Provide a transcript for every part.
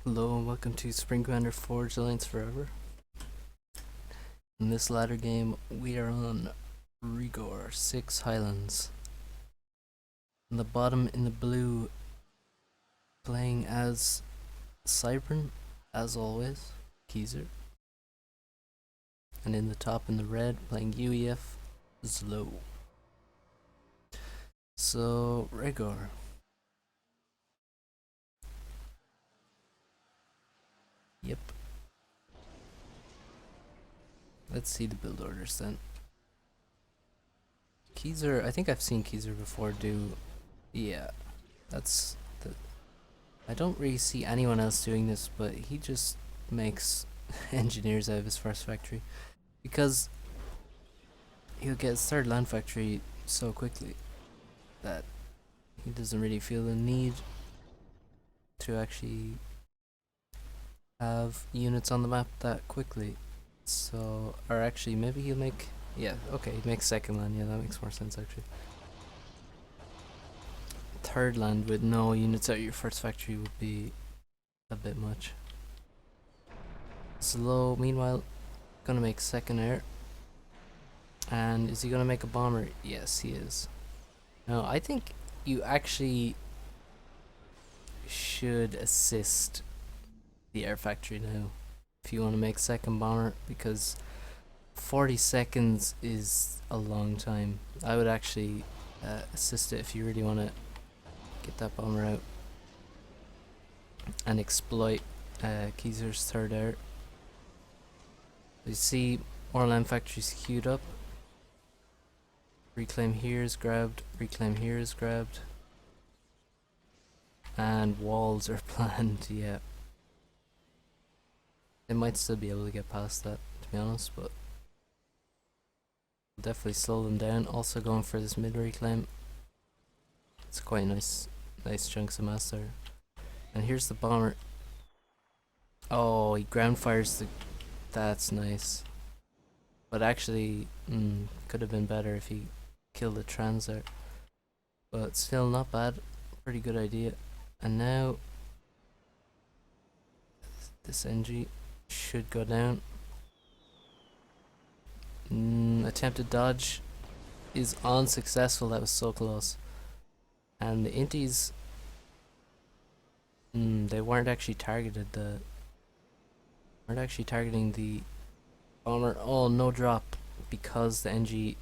Hello and welcome to Spring Commander Forge Alliance Forever. In this latter game, we are on Rigor 6 Highlands. In the bottom in the blue, playing as Cybran, as always, Keezer. And in the top in the red, playing UEF, Zlo. So, Rigor. Yep. Let's see the build orders then. Keezer, I think I've seen Keezer before do... Yeah, that's... I don't really see anyone else doing this, but he just makes engineers out of his first factory. Because he'll get his third land factory so quickly that he doesn't really feel the need to actually have units on the map that quickly. So, or actually maybe he'll make, yeah, okay, he makes second land, yeah, that makes more sense actually. Third land with no units out your first factory would be a bit much. Slow, meanwhile, gonna make second air. And is he gonna make a bomber? Yes, he is. Now, I think you actually should assist the air factory now if you want to make second bomber, because 40 seconds is a long time. I would actually assist it if you really want to get that bomber out and exploit Keezer's third air. You see more land factories queued up. Reclaim here is grabbed, reclaim here is grabbed. And walls are planned, yeah. They might still be able to get past that, to be honest, but we'll definitely slow them down. Also going for this mid reclaim. It's quite nice chunks of mass there. And here's the bomber. Oh, he ground fires the... That's nice. But actually, could have been better if he killed the trans there. But still not bad. Pretty good idea. And now this NG should go down. Attempted dodge is unsuccessful. That was so close. And the inties, they weren't actually targeted. Weren't actually targeting the bomber. Oh, no drop because the NG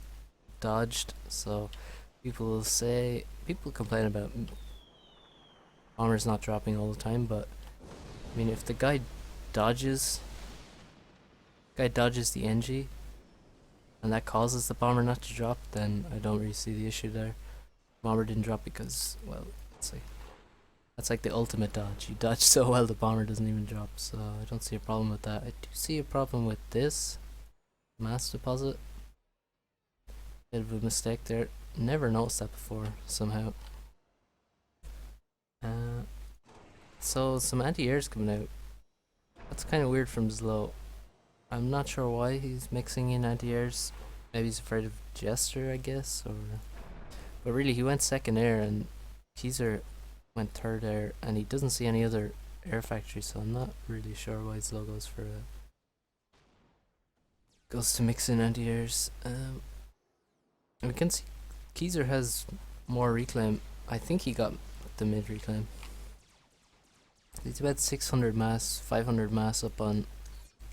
dodged. So people will say, people complain about bombers not dropping all the time, but I mean, if the guy dodges the NG and that causes the bomber not to drop, then I don't really see the issue there. Bomber didn't drop because, well, that's like the ultimate dodge. You dodge so well the bomber doesn't even drop, so I don't see a problem with that. I do see a problem with this mass deposit. Bit of a mistake there. Never noticed that before somehow. So some anti-airs coming out. That's kind of weird from Zlo. I'm not sure why he's mixing in anti-airs. Maybe he's afraid of Jester, I guess, or... But really, he went second air and Keezer went third air, and he doesn't see any other air factory, so I'm not really sure why Zlo goes for goes to mix in anti-airs. We can see Keezer has more reclaim. I think he got the mid reclaim. He's about 600 mass, 500 mass up on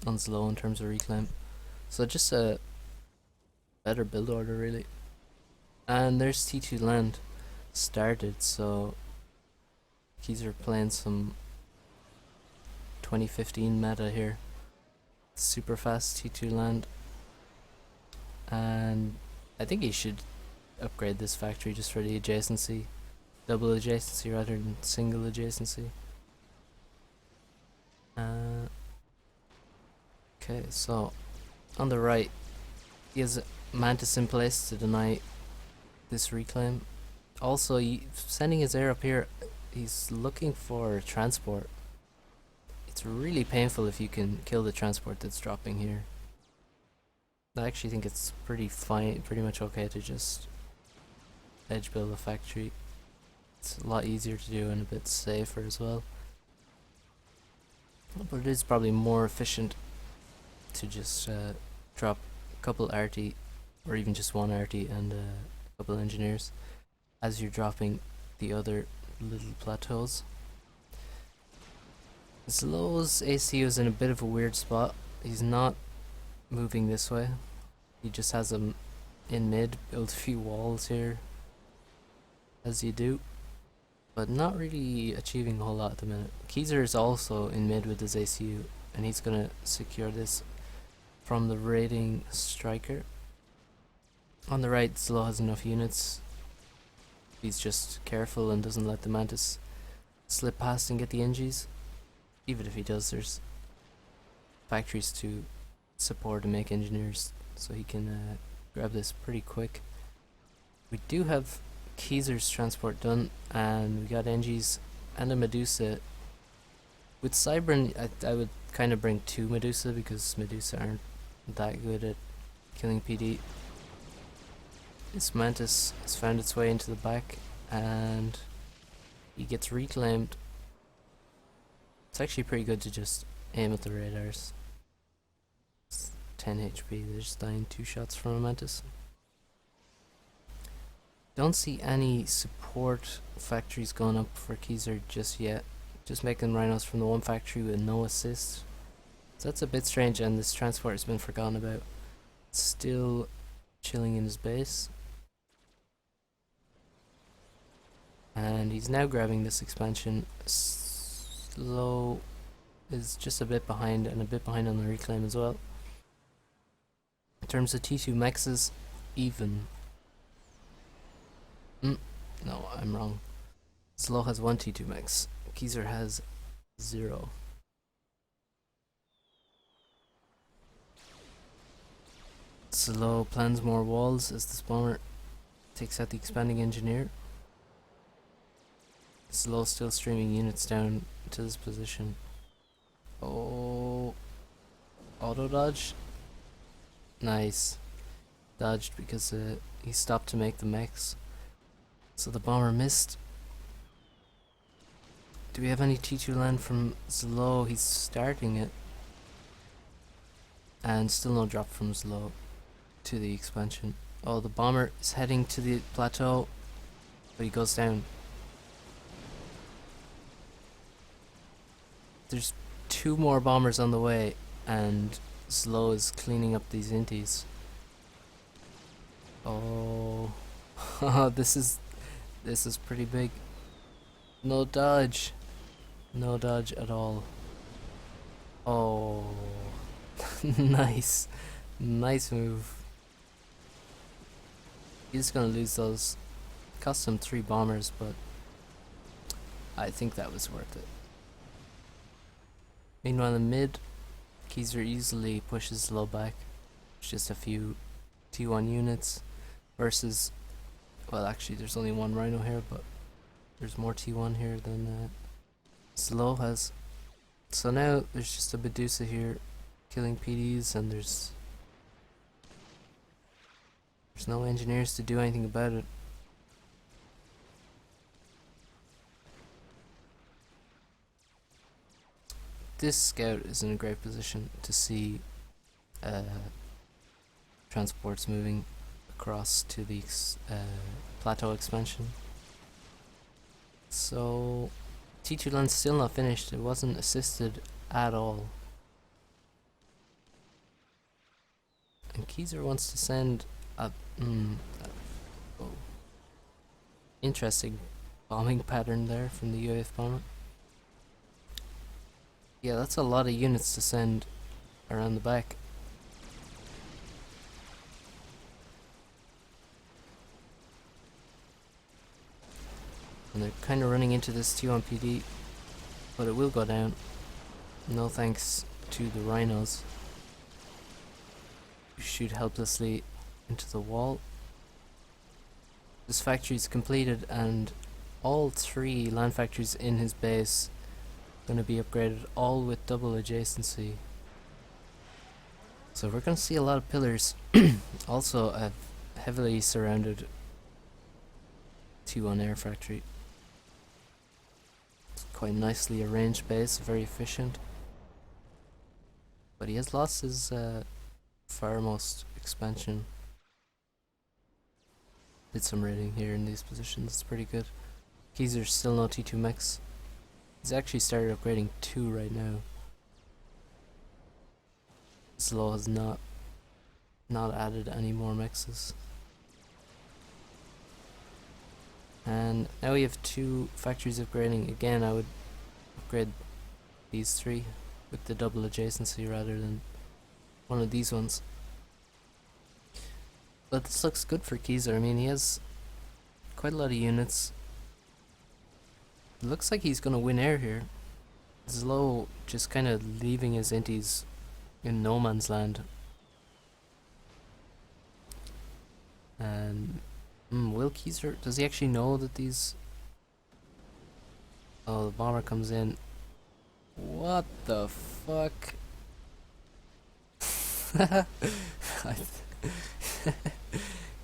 Zlo in terms of reclaim. So just a better build order really. And there's T2 land started, so Keezer playing some 2015 meta here. Super fast T2 land. And I think he should upgrade this factory just for the adjacency. Double adjacency rather than single adjacency. Okay, so on the right, he has Mantis in place to deny this reclaim. Also, sending his air up here, he's looking for transport. It's really painful if you can kill the transport that's dropping here. I actually think it's pretty much okay to just edge build a factory. It's a lot easier to do and a bit safer as well. but it is probably more efficient to just drop a couple RT, or even just one RT and a couple engineers, as you're dropping the other little plateaus. Zlow's ACU is in a bit of a weird spot. He's not moving this way. He just has him in mid, build a few walls here, as you do, but not really achieving a whole lot at the minute. Keezer is also in mid with his ACU, and he's gonna secure this from the raiding striker. On the right, Zlo has enough units. He's just careful and doesn't let the Mantis slip past and get the NGs. Even if he does, there's factories to support and make engineers, so he can grab this pretty quick. We do have Keezer's transport done, and we got NGs and a Medusa. With Cybran, I would kind of bring 2 Medusa, because Medusa aren't that good at killing PD. This Mantis has found its way into the back, and he gets reclaimed. It's actually pretty good to just aim at the radars. It's 10 HP, they're just dying 2 shots from a Mantis. Don't see any support factories going up for Keezer just yet. Just making rhinos from the one factory with no assist. So that's a bit strange, and this transport has been forgotten about. Still chilling in his base. And he's now grabbing this expansion. Zlo is just a bit behind, and a bit behind on the reclaim as well. In terms of T2 mexes, even. No, I'm wrong. Zlo has 1 T2 mex. Keezer has 0. Zlo plans more walls as the spawner takes out the expanding engineer. Zlo still streaming units down to this position. Oh, auto dodge. Nice. Dodged because he stopped to make the mechs. So the bomber missed. Do we have any T2 land from Zlo? He's starting it. And still no drop from Zlo to the expansion. Oh, the bomber is heading to the plateau, but he goes down. There's 2 more bombers on the way, and Zlo is cleaning up these inties. Oh, this is pretty big. No dodge. No dodge at all. Oh, nice. Nice move. He's gonna lose those. Cost him 3 bombers, but I think that was worth it. Meanwhile, in mid, Keezer easily pushes Zlo back. It's just a few T1 units versus, well, actually there's only 1 rhino here, but there's more T1 here than Zlo has. So now there's just a Medusa here killing PDs, and there's no engineers to do anything about it. This scout is in a great position to see transports moving across to the plateau expansion. So T2 land's still not finished. It wasn't assisted at all. And Keezer wants to send a interesting bombing pattern there from the UAF bomber. Yeah, that's a lot of units to send around the back. And they're kind of running into this T1 PD, but it will go down. No thanks to the rhinos. You shoot helplessly into the wall. This factory is completed, and all 3 land factories in his base going to be upgraded, all with double adjacency. So we're going to see a lot of pillars. Also a heavily surrounded T1 air factory. It's quite nicely arranged base, very efficient. But he has lost his Farmost expansion. Did some raiding here in these positions, it's pretty good. Keezer's still no T2 mechs. He's actually started upgrading 2 right now. Zlo has not added any more mexes. And now we have 2 factories upgrading. Again, I would upgrade these 3 with the double adjacency rather than one of these ones. But this looks good for Keezer. I mean, he has quite a lot of units. It looks like he's gonna win air here. Zlo just kind of leaving his inties in no man's land. And will Keezer, does he actually know that these... Oh, the bomber comes in. What the fuck?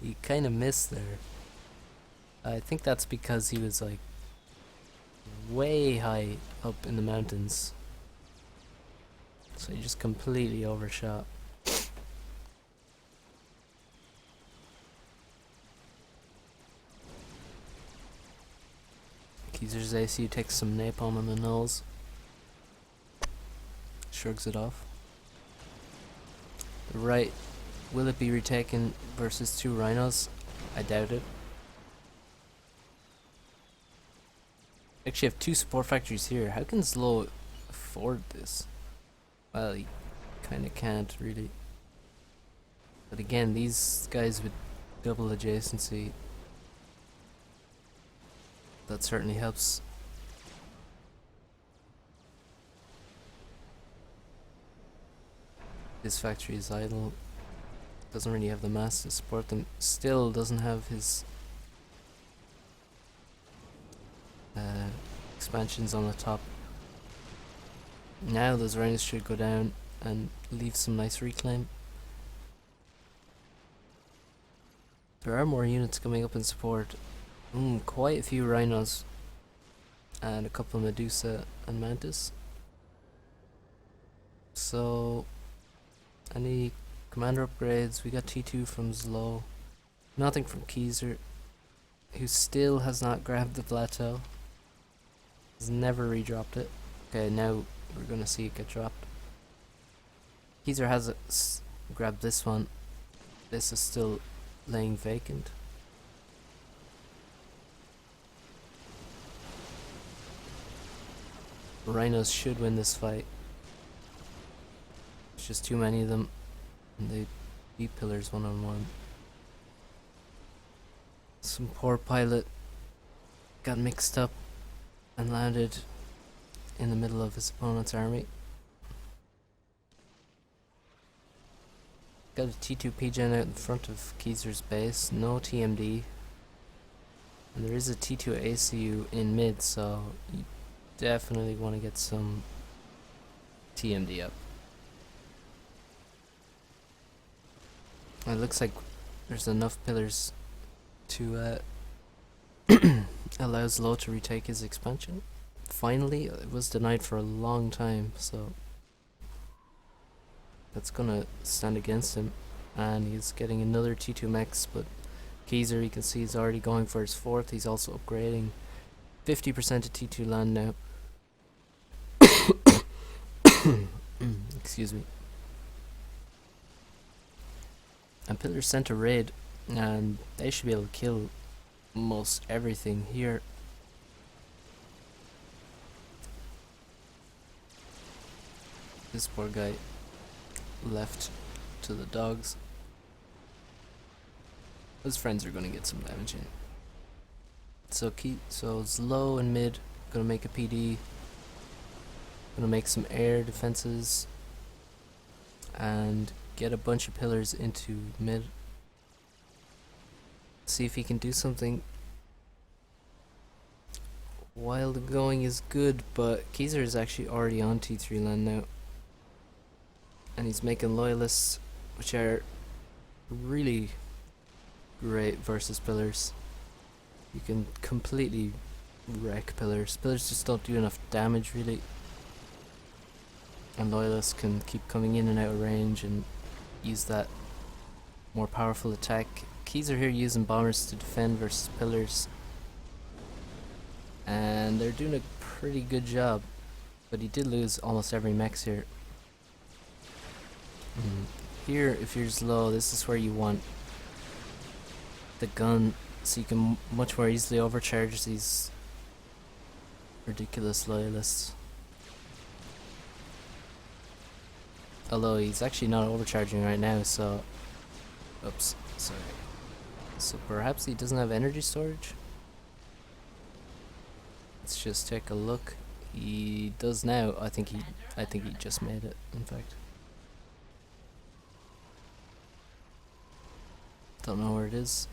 He kind of missed there. I think that's because he was like way high up in the mountains. So he just completely overshot. Keezer's AC takes some napalm on the nose. Shrugs it off. The right, will it be retaken versus 2 rhinos? I doubt it. Actually have 2 support factories here. How can Zlo afford this? Well, he kinda can't really. But again, these guys with double adjacency, that certainly helps. This factory is idle. Doesn't really have the mass to support them. Still doesn't have his expansions on the top. Now those rhinos should go down and leave some nice reclaim. There are more units coming up in support. Quite a few rhinos and a couple of Medusa and Mantis. So, any commander upgrades? We got T2 from Zlo. Nothing from Keezer, who still has not grabbed the plateau. He's never redropped it. Okay, now we're gonna see it get dropped. Keezer has grabbed this one. This is still laying vacant. Rhinos should win this fight. There's just too many of them, and they beat pillars 1-on-1. Some poor pilot got mixed up and landed in the middle of his opponent's army. Got a T2 PGen out in front of Keezer's base, no TMD. And there is a T2 ACU in mid, so you definitely want to get some TMD up. It looks like there's enough pillars to allow Zlo to retake his expansion. Finally, it was denied for a long time, so that's gonna stand against him. And he's getting another T2 mechs, but Keezer, you can see, he's already going for his 4th. He's also upgrading 50% of T2 land now. Excuse me. And Pillars sent a raid, and they should be able to kill most everything here. This poor guy left to the dogs. His friends are gonna get some damage in. So Zlo and mid gonna make a PD. Gonna make some air defenses and get a bunch of pillars into mid. See if he can do something. While the going is good, but Keezer is actually already on T3 land now. And he's making loyalists, which are really great versus pillars. You can completely wreck pillars. Pillars just don't do enough damage, really. and loyalists can keep coming in and out of range and use that more powerful attack. Keys are here using bombers to defend versus pillars, and they're doing a pretty good job, but he did lose almost every mechs here. Here, if you're slow, this is where you want the gun, so you can much more easily overcharge these ridiculous loyalists. Although he's actually not overcharging right now, so... Oops, sorry. So perhaps he doesn't have energy storage? Let's just take a look. He does now. I think he just made it, in fact. Don't know where it is.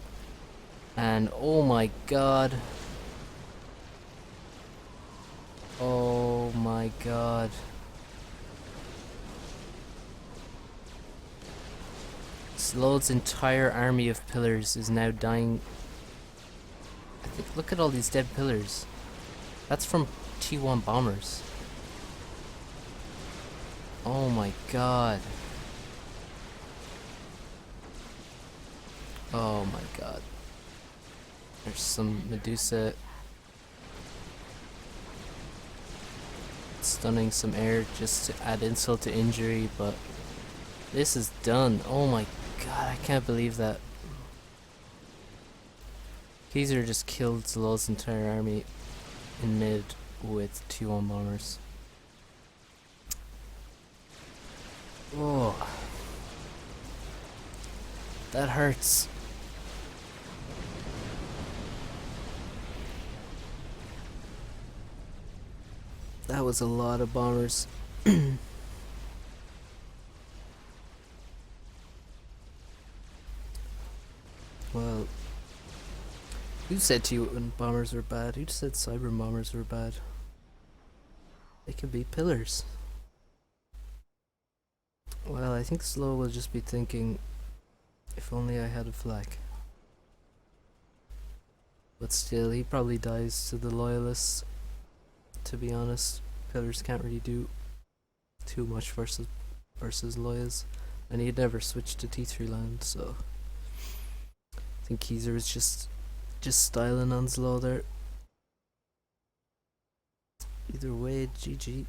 And oh my god. Oh my god. Slow's entire army of pillars is now dying. I think, look at all these dead pillars. That's from T1 bombers. Oh my god. Oh my god. There's some Medusa stunning some air just to add insult to injury, but this is done. Oh my god, I can't believe that. Kaiser just killed Zalol's entire army in mid with 2-1 bombers. Oh, that hurts. That was a lot of bombers. Well, who said T1 bombers were bad? Who said cyber bombers were bad? They can be pillars. Well, I think Slow will just be thinking, if only I had a flak. But still, he probably dies to the loyalists. To be honest, pillars can't really do too much versus loyas, and he'd never switch to T3 land, so I think Kaiser is just styling on slow there. Either way, GG.